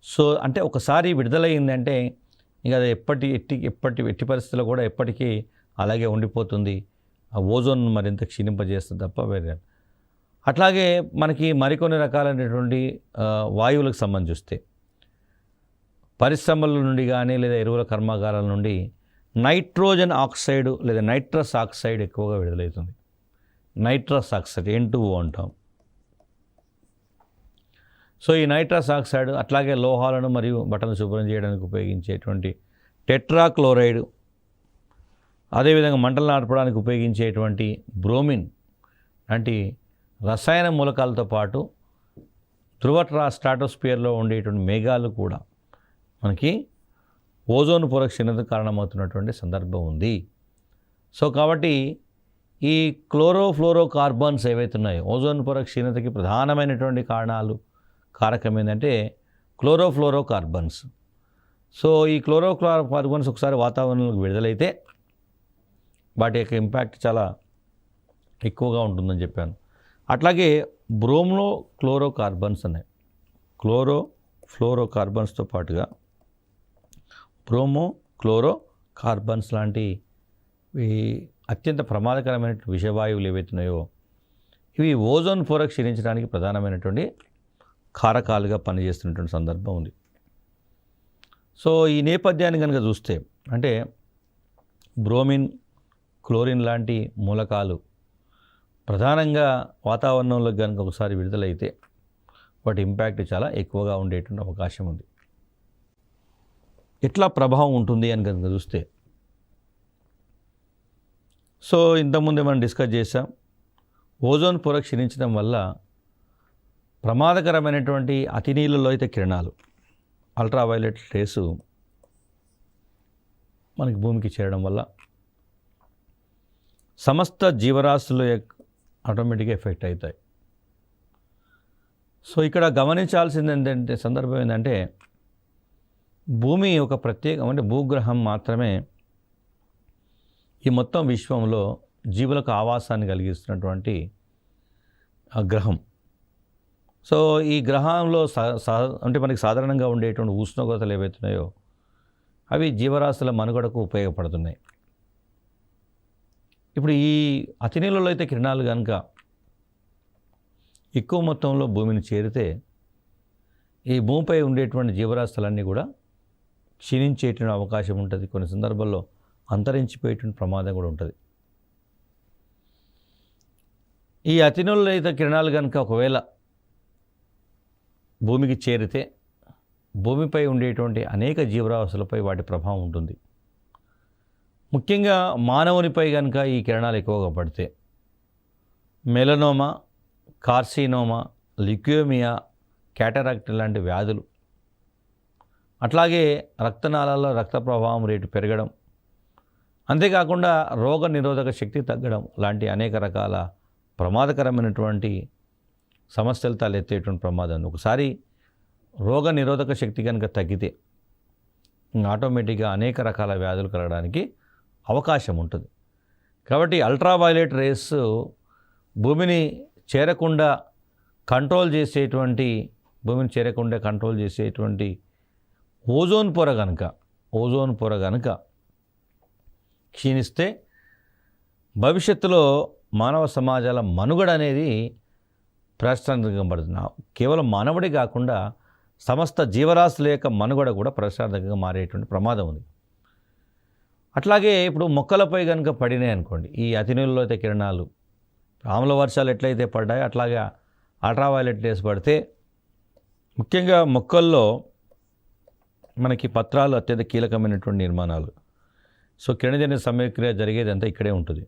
సో అంటే ఒకసారి విడుదలైందంటే ఇక అది ఎట్టి పరిస్థితుల్లో కూడా ఎప్పటికీ అలాగే ఉండిపోతుంది. ఆ ఓజోన్ మరింత క్షీణింపజేస్తుంది తప్ప వేరే. అట్లాగే మనకి మరికొన్ని రకాలైనటువంటి వాయువులకు సంబంధిస్తే పరిశ్రమల నుండి కానీ లేదా ఎరువుల కర్మాగారాల నుండి నైట్రోజన్ ఆక్సైడ్ లేదా నైట్రస్ ఆక్సైడ్ ఎక్కువగా విడుదలవుతుంది. నైట్రస్ ఆక్సైడ్ N2O అంటాం. సో ఈ నైట్రస్ ఆక్సైడ్ అట్లాగే లోహాలను మరియు బట్టలను శుభ్రం చేయడానికి ఉపయోగించేటువంటి టెట్రాక్లోరైడ్, అదేవిధంగా మంటలు నాటడానికి ఉపయోగించేటువంటి బ్రోమిన్ లాంటి రసాయన మూలకాలతో పాటు స్ట్రాటోస్పియర్లో ఉండేటువంటి మేఘాలు కూడా మనకి ఓజోన్ పొర క్షీణతకు కారణమవుతున్నటువంటి సందర్భం ఉంది. సో కాబట్టి ఈ క్లోరోఫ్లోరోకార్బన్స్ ఏవైతున్నాయో ఓజోన్ పొర క్షీణతకి ప్రధానమైనటువంటి కారకం ఏంటంటే క్లోరోఫ్లోరోకార్బన్స్. సో ఈ క్లోరోఫ్లోరోకార్బన్స్ ఒకసారి వాతావరణంలోకి విడుదలైతే వాటి యొక్క ఇంపాక్ట్ చాలా ఎక్కువగా ఉంటుందని చెప్పాను. అట్లాగే బ్రోమోక్లోరోకార్బన్స్ ఉన్నాయి. క్లోరోఫ్లోరోకార్బన్స్తో పాటుగా బ్రోమోక్లోరోకార్బన్స్ లాంటి ఈ అత్యంత ప్రమాదకరమైన విషవాయువులు ఏవైతున్నాయో ఇవి ఓజోన్ పొర క్షీణించడానికి ప్రధానమైనటువంటి కారకాలుగా పనిచేస్తున్నటువంటి సందర్భం ఉంది. సో ఈ నేపథ్యాన్ని కనుక చూస్తే అంటే బ్రోమిన్, క్లోరిన్ లాంటి మూలకాలు ప్రధానంగా వాతావరణంలో కనుక ఒకసారి విడుదలైతే వాటి ఇంపాక్ట్ చాలా ఎక్కువగా ఉండేటువంటి అవకాశం ఉంది. ఎట్లా ప్రభావం ఉంటుంది అని కనుక చూస్తే, సో ఇంతకుముందే మనం డిస్కస్ చేసాం, ఓజోన్ పొర క్షీణించడం వల్ల ప్రమాదకరమైనటువంటి అతి నీళ్ళలోహిత కిరణాలు అల్ట్రావైలెట్ రేసు మనకి భూమికి చేరడం వల్ల సమస్త జీవరాశులు ఆటోమేటిక్గా ఎఫెక్ట్ అవుతాయి. సో ఇక్కడ గమనించాల్సింది ఏంటంటే సందర్భం ఏంటంటే భూమి ఒక ప్రత్యేకమైన భూగ్రహం మాత్రమే ఈ మొత్తం విశ్వంలో జీవులకు ఆవాసాన్ని కలిగిస్తున్నటువంటి గ్రహం. సో ఈ గ్రహంలో అంటే మనకి సాధారణంగా ఉండేటువంటి ఉష్ణోగ్రతలు ఏవైతున్నాయో అవి జీవరాశుల మనుగడకు ఉపయోగపడుతున్నాయి. ఇప్పుడు ఈ అతినీళ్ళలో అయితే కిరణాలు కనుక ఎక్కువ మొత్తంలో భూమిని చేరితే ఈ భూమిపై ఉండేటువంటి జీవరాశులన్నీ కూడా క్షీణించేటువంటి అవకాశం ఉంటుంది. కొన్ని సందర్భాల్లో అంతరించిపోయేటువంటి ప్రమాదం కూడా ఉంటుంది. ఈ అతినీళ్ళలో కిరణాలు కనుక ఒకవేళ భూమికి చేరితే భూమిపై ఉండేటువంటి అనేక జీవరాశులపై వాటి ప్రభావం ఉంటుంది. ముఖ్యంగా మానవునిపై కనుక ఈ కిరణాలు ఎక్కువగా పడితే మెలనోమా, కార్సినోమా, ల్యూకేమియా, క్యాటరాక్ట్ లాంటి వ్యాధులు, అట్లాగే రక్తనాళాల్లో రక్త ప్రవాహం రేటు పెరగడం, అంతేకాకుండా రోగ నిరోధక శక్తి తగ్గడం లాంటి అనేక రకాల ప్రమాదకరమైనటువంటి సమస్యలు తలెత్తేటువంటి ప్రమాదం ఉంది. ఒకసారి రోగ నిరోధక శక్తి కనుక తగ్గితే ఆటోమేటిక్గా అనేక రకాల వ్యాధులు కలగడానికి అవకాశం ఉంటుంది. కాబట్టి అల్ట్రావైలెట్ రేస్ భూమిని చేరకుండా కంట్రోల్ చేసేటువంటి ఓజోన్ పొర కనుక క్షీణిస్తే భవిష్యత్తులో మానవ సమాజాల మనుగడ అనేది ప్రశ్నార్థకంగా పడుతుంది. కేవలం మానవుడే కాకుండా సమస్త జీవరాశుల యొక్క మనుగడ కూడా ప్రశ్నార్థకంగా మారేటువంటి ప్రమాదం ఉంది. అట్లాగే ఇప్పుడు మొక్కలపై కనుక పడినాయి అనుకోండి, ఈ అతినీలలోత కిరణాలు, ఆమ్ల వర్షాలు ఎట్లయితే పడ్డాయో అట్లాగా అల్ట్రావైలెట్ రేస్ పడితే, ముఖ్యంగా మొక్కల్లో మనకి పత్రాలు అత్యంత కీలకమైనటువంటి నిర్మాణాలు. సో కిరణజన్య సమయక్రియ జరిగేది అంతా ఇక్కడే ఉంటుంది.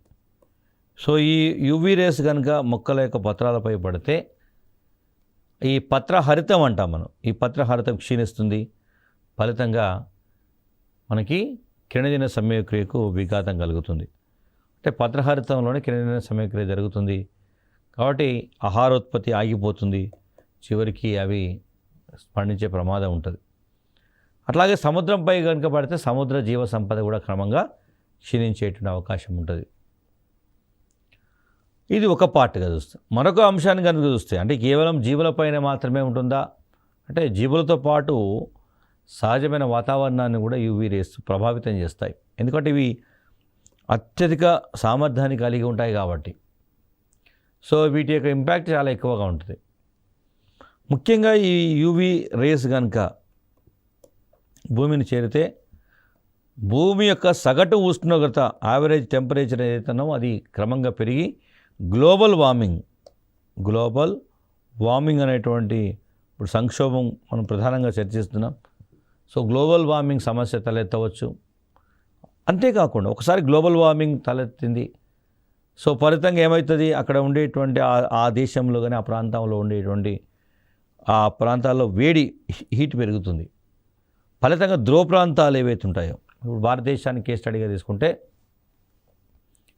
సో ఈ యూవీ రేస్ కనుక మొక్కల యొక్క పత్రాలపై పడితే ఈ పత్రహరితం అంటాం మనం, ఈ పత్రహరితం క్షీణిస్తుంది. ఫలితంగా మనకి కిరణజన్య సమయక్రియకు విఘాతం కలుగుతుంది. అంటే పత్రహరితంలోనే కిరణజన్య సమయక్రియ జరుగుతుంది కాబట్టి ఆహారోత్పత్తి ఆగిపోతుంది, చివరికి అవి స్పందించే ప్రమాదం ఉంటుంది. అట్లాగే సముద్రంపై కనుక పడితే సముద్ర జీవ సంపద కూడా క్రమంగా క్షీణించేటువంటి అవకాశం ఉంటుంది. ఇది ఒక పార్ట్గా చూస్తే, మరొక అంశాన్ని కనుక చూస్తే అంటే కేవలం జీవులపైన మాత్రమే ఉంటుందా అంటే జీవులతో పాటు సహజమైన వాతావరణాన్ని కూడా యూవీ రేస్ ప్రభావితం చేస్తాయి. ఎందుకంటే ఇవి అత్యధిక సామర్థ్యాన్ని కలిగి ఉంటాయి కాబట్టి. సో వీటి యొక్క ఇంపాక్ట్ చాలా ఎక్కువగా ఉంటుంది. ముఖ్యంగా ఈ యూవీ రేస్ కనుక భూమిని చేరితే భూమి యొక్క సగటు ఉష్ణోగ్రత, యావరేజ్ టెంపరేచర్ ఏదైతేనో అది క్రమంగా పెరిగి గ్లోబల్ వార్మింగ్ అనేటువంటి ఇప్పుడు సంక్షోభం మనం ప్రధానంగా చర్చిస్తున్నాం. సో గ్లోబల్ వార్మింగ్ సమస్య తలెత్తవచ్చు. అంతేకాకుండా ఒకసారి గ్లోబల్ వార్మింగ్ తలెత్తింది, సో ఫలితంగా ఏమవుతుంది, అక్కడ ఉండేటువంటి ఆ దేశంలో కానీ ఆ ప్రాంతంలో ఉండేటువంటి ఆ ప్రాంతాల్లో హీట్ పెరుగుతుంది. ఫలితంగా ధ్రువ ప్రాంతాలు ఏవైతే ఉంటాయో, ఇప్పుడు భారతదేశానికి కేస్ స్టడీగా తీసుకుంటే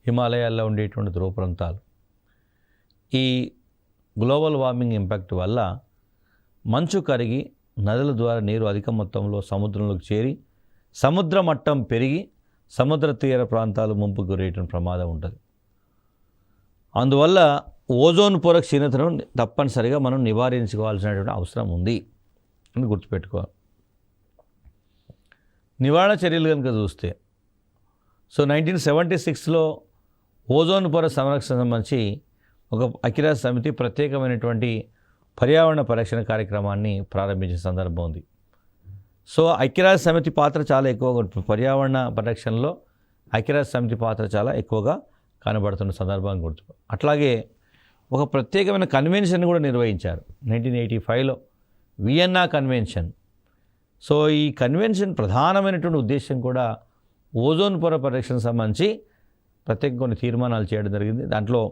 హిమాలయాల్లో ఉండేటువంటి ధ్రువ ప్రాంతాలు ఈ గ్లోబల్ వార్మింగ్ ఇంపాక్ట్ వల్ల మంచు కరిగి నదుల ద్వారా నీరు అధిక మొత్తంలో సముద్రంలోకి చేరి సముద్ర మట్టం పెరిగి సముద్ర తీర ప్రాంతాలు ముంపుకు గురయ్యేటువంటి ప్రమాదం ఉంటుంది. అందువల్ల ఓజోన్ పొర క్షీణతను తప్పనిసరిగా మనం నివారించుకోవాల్సినటువంటి అవసరం ఉంది అని గుర్తుపెట్టుకోవాలి. నివారణ చర్యలు కనుక చూస్తే, సో 1976లో ఓజోన్ పొర సంరక్షణ సంబంధించి ఒక ఐక్యరాజ్య సమితి ప్రత్యేకమైనటువంటి పర్యావరణ పరిరక్షణ కార్యక్రమాన్ని ప్రారంభించిన సందర్భం ఉంది. సో ఐక్యరాజ్య సమితి పాత్ర చాలా ఎక్కువగా ఉంటుంది. పర్యావరణ పరిరక్షణలో ఐక్యరాజ్య సమితి పాత్ర చాలా ఎక్కువగా కనబడుతున్న సందర్భాన్ని గుర్తు. అట్లాగే ఒక ప్రత్యేకమైన కన్వెన్షన్ కూడా నిర్వహించారు 1985లో, వియన్నా కన్వెన్షన్. సో ఈ కన్వెన్షన్ ప్రధానమైనటువంటి ఉద్దేశం కూడా ఓజోన్ పొర పరిరక్షణ సంబంధించి ప్రత్యేక కొన్ని తీర్మానాలు చేయడం జరిగింది. దాంట్లో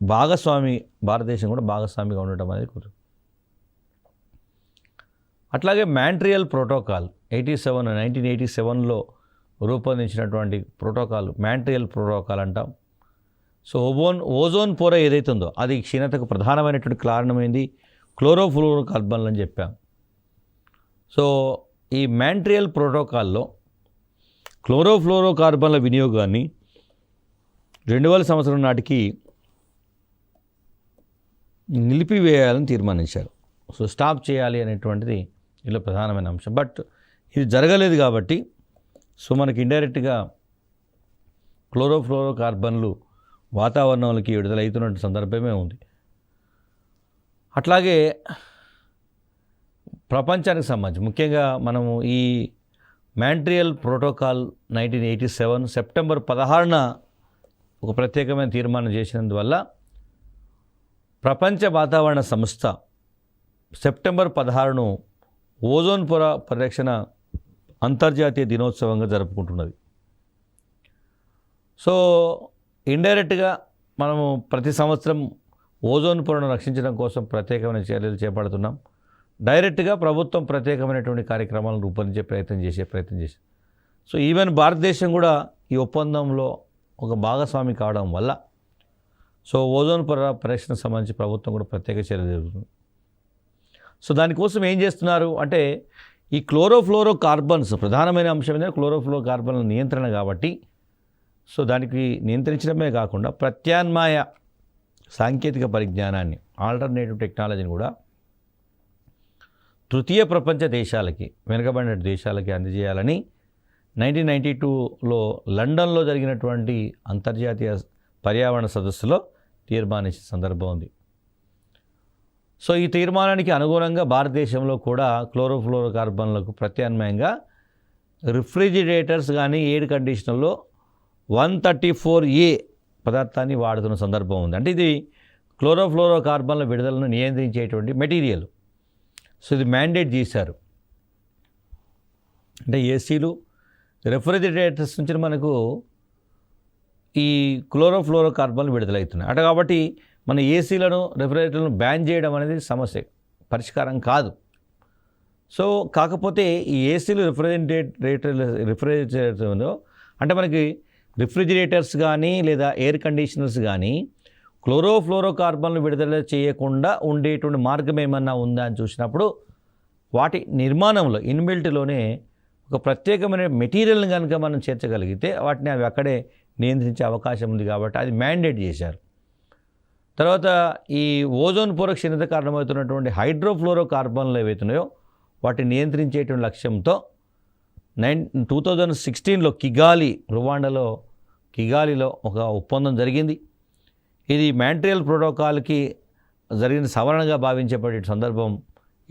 భారతదేశం కూడా భాగస్వామిగా ఉండటం అనేది కుదురు. అట్లాగే మాంట్రియల్ ప్రోటోకాల్ 1987లో రూపొందించినటువంటి ప్రోటోకాల్ మాంట్రియల్ ప్రోటోకాల్ అంటాం. సో ఓజోన్ పొర ఏదైతే ఉందో అది క్షీణతకు ప్రధానమైనటువంటి కారణమైంది క్లోరోఫ్లోరో కార్బన్లు అని చెప్పాం. సో ఈ మాంట్రియల్ ప్రోటోకాల్లో క్లోరోఫ్లోరో కార్బన్ల వినియోగాన్ని 2000 సంవత్సరం నాటికి నిలిపివేయాలని తీర్మానించారు. సో స్టాప్ చేయాలి అనేటువంటిది ఇలా ప్రధానమైన అంశం. బట్ ఇది జరగలేదు కాబట్టి సో మనకి ఇండైరెక్ట్గా క్లోరోఫ్లోరో కార్బన్లు వాతావరణంలోకి విడుదలవుతున్న సందర్భమే ఉంది. అట్లాగే ప్రపంచానికి సంబంధించి ముఖ్యంగా మనము ఈ మాంట్రియల్ ప్రోటోకాల్ 1987 సెప్టెంబర్ 16న ఒక ప్రత్యేకమైన తీర్మానం చేసినందువల్ల ప్రపంచ వాతావరణ సంస్థ సెప్టెంబర్ 16ను ఓజోన్ పొర పరిరక్షణ అంతర్జాతీయ దినోత్సవంగా జరుపుకుంటున్నది. సో ఇండైరెక్ట్గా మనము ప్రతి సంవత్సరం ఓజోన్ పొరను రక్షించడం కోసం ప్రత్యేకమైన చర్యలు చేపడుతున్నాం. డైరెక్ట్గా ప్రభుత్వం ప్రత్యేకమైనటువంటి కార్యక్రమాలను రూపొందించే ప్రయత్నం చేసి సో ఈవెన్ భారతదేశం కూడా ఈ ఒప్పందంలో ఒక భాగస్వామి కావడం వల్ల సో ఓజోన్ పొర పరిరక్షణకు సంబంధించి ప్రభుత్వం కూడా ప్రత్యేక చర్య జరుగుతుంది. సో దానికోసం ఏం చేస్తున్నారు అంటే ఈ క్లోరోఫ్లోరో కార్బన్స్ ప్రధానమైన అంశం ఏంటంటే క్లోరోఫ్లోరో కార్బన్ల నియంత్రణ కాబట్టి సో దానికి నియంత్రించడమే కాకుండా ప్రత్యామ్నాయ సాంకేతిక పరిజ్ఞానాన్ని ఆల్టర్నేటివ్ టెక్నాలజీని కూడా తృతీయ ప్రపంచ దేశాలకి వెనుకబడిన దేశాలకి అందజేయాలని 1992లో లండన్లో జరిగినటువంటి అంతర్జాతీయ పర్యావరణ సదస్సులో తీర్మానించిన సందర్భం ఉంది. సో ఈ తీర్మానానికి అనుగుణంగా భారతదేశంలో కూడా క్లోరోఫ్లోరో కార్బన్లకు ప్రత్యామ్నాయంగా రిఫ్రిజిరేటర్స్ కానీ ఎయిర్ కండిషనర్లో 134A పదార్థాన్ని వాడుతున్న సందర్భం ఉంది. అంటే ఇది క్లోరోఫ్లోరో కార్బన్ల విడుదలను నియంత్రించేటువంటి మెటీరియల్. సో ఇది మ్యాండేట్ చేశారు. అంటే ఏసీలు రెఫ్రిజిరేటర్స్ నుంచి మనకు ఈ క్లోరోఫ్లోరో కార్బన్లు విడుదలవుతున్నాయి. అంటే కాబట్టి మన ఏసీలను రెఫ్రిజిరేటర్లను బ్యాన్ చేయడం అనేది సమస్య పరిష్కారం కాదు. సో కాకపోతే ఈ ఏసీలు రిఫ్రిజిరేటర్లో అంటే మనకి రిఫ్రిజిరేటర్స్ కానీ లేదా ఎయిర్ కండిషనర్స్ కానీ క్లోరోఫ్లోరో కార్బన్లు విడుదల చేయకుండా ఉండేటువంటి మార్గం ఏమన్నా ఉందా అని చూసినప్పుడు వాటి నిర్మాణంలో ఇన్బిల్ట్లోనే ఒక ప్రత్యేకమైన మెటీరియల్ని కనుక మనం చేర్చగలిగితే వాటిని అవి అక్కడే నియంత్రించే అవకాశం ఉంది కాబట్టి అది మ్యాండేట్ చేశారు. తర్వాత ఈ ఓజోన్ పొర క్షీణత కారణమవుతున్నటువంటి హైడ్రోఫ్లోరో కార్బన్లు ఏవైతున్నాయో వాటిని నియంత్రించేటువంటి లక్ష్యంతో 2016లో రువాండాలో కిగాలిలో ఒక ఒప్పందం జరిగింది. ఇది మాంట్రియల్ ప్రోటోకాల్కి జరిగిన సవరణగా భావించబడే సందర్భం.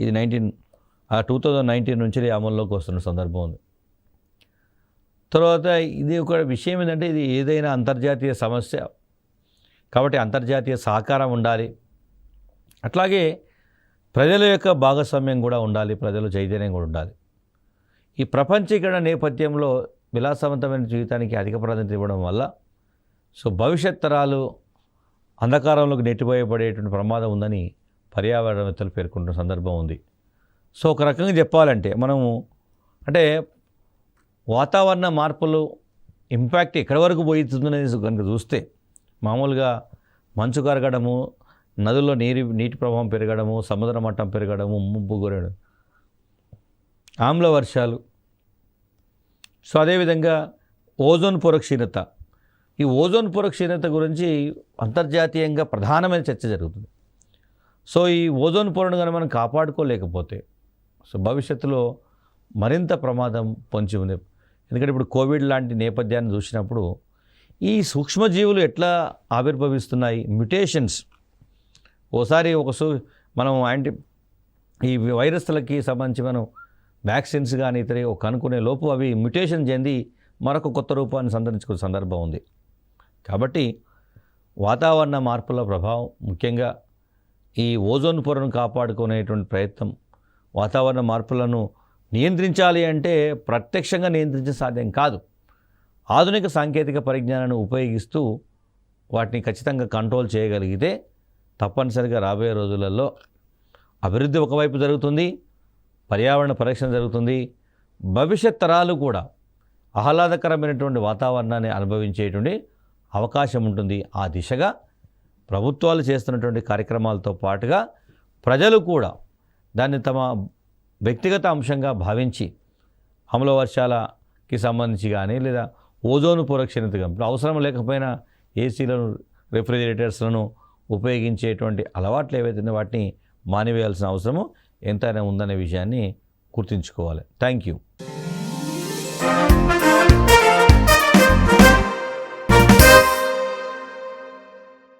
ఇది 2019 నుంచి అమల్లోకి వస్తున్న సందర్భం ఉంది. తర్వాత ఇది ఒక విషయం ఏంటంటే ఇది ఏదైనా అంతర్జాతీయ సమస్య కాబట్టి అంతర్జాతీయ సహకారం ఉండాలి. అట్లాగే ప్రజల యొక్క భాగస్వామ్యం కూడా ఉండాలి, ప్రజల చైతన్యం కూడా ఉండాలి. ఈ ప్రపంచీకరణ నేపథ్యంలో విలాసవంతమైన జీవితానికి అధిక ప్రాధాన్యత ఇవ్వడం వల్ల సో భవిష్యత్ తరాలు అంధకారంలోకి నెట్టిపోయబడేటువంటి ప్రమాదం ఉందని పర్యావరణవేత్తలు పేర్కొంటున్న సందర్భం ఉంది. సో ఒక రకంగా చెప్పాలంటే మనము అంటే వాతావరణ మార్పులు ఇంపాక్ట్ ఎక్కడి వరకు పోతుందనేది కనుక చూస్తే మామూలుగా మంచు కరగడము, నదుల్లో నీటి ప్రవాహం పెరగడము, సముద్ర మట్టం పెరగడము, ముంపు గురడం, ఆమ్ల వర్షాలు, సో అదేవిధంగా ఓజోన్ పొర క్షీణత. ఈ ఓజోన్ పొర క్షీణత గురించి అంతర్జాతీయంగా ప్రధానమైన చర్చ జరుగుతుంది. సో ఈ ఓజోన్ పొరను కనుక మనం కాపాడుకోలేకపోతే సో భవిష్యత్తులో మరింత ప్రమాదం పొంచి ఉంది. ఎందుకంటే ఇప్పుడు కోవిడ్ లాంటి నేపథ్యాన్ని చూసినప్పుడు ఈ సూక్ష్మజీవులు ఎట్లా ఆవిర్భవిస్తున్నాయి, మ్యుటేషన్స్. ఓసారి మనం ఈ వైరస్లకి సంబంధించి మనం వ్యాక్సిన్స్ కానీ ఇతర కనుక్కునే లోపు అవి మ్యుటేషన్ చెంది మరొక కొత్త రూపాన్ని సంతరించుకునే సందర్భం ఉంది. కాబట్టి వాతావరణ మార్పుల ప్రభావం ముఖ్యంగా ఈ ఓజోన్ పొరను కాపాడుకునేటువంటి ప్రయత్నం, వాతావరణ మార్పులను నియంత్రించాలి అంటే ప్రత్యక్షంగా నియంత్రించే సాధ్యం కాదు. ఆధునిక సాంకేతిక పరిజ్ఞానాన్ని ఉపయోగిస్తూ వాటిని ఖచ్చితంగా కంట్రోల్ చేయగలిగితే తప్పనిసరిగా రాబోయే రోజులలో అభివృద్ధి ఒకవైపు జరుగుతుంది, పర్యావరణ పరిరక్షణ జరుగుతుంది, భవిష్యత్ తరాలు కూడా ఆహ్లాదకరమైనటువంటి వాతావరణాన్ని అనుభవించేటువంటి అవకాశం ఉంటుంది. ఆ దిశగా ప్రభుత్వాలు చేస్తున్నటువంటి కార్యక్రమాలతో పాటుగా ప్రజలు కూడా దాన్ని తమ వ్యక్తిగత అంశంగా భావించి అమల వర్షాలకి సంబంధించి కానీ లేదా ఓజోన్ పొర క్షీణతగా అవసరం లేకపోయినా ఏసీలను రెఫ్రిజిరేటర్స్లను ఉపయోగించేటువంటి అలవాట్లు ఏవైతే వాటిని మానివేయాల్సిన అవసరము ఎంతైనా ఉందనే విషయాన్ని గుర్తుంచుకోవాలి. Thank you.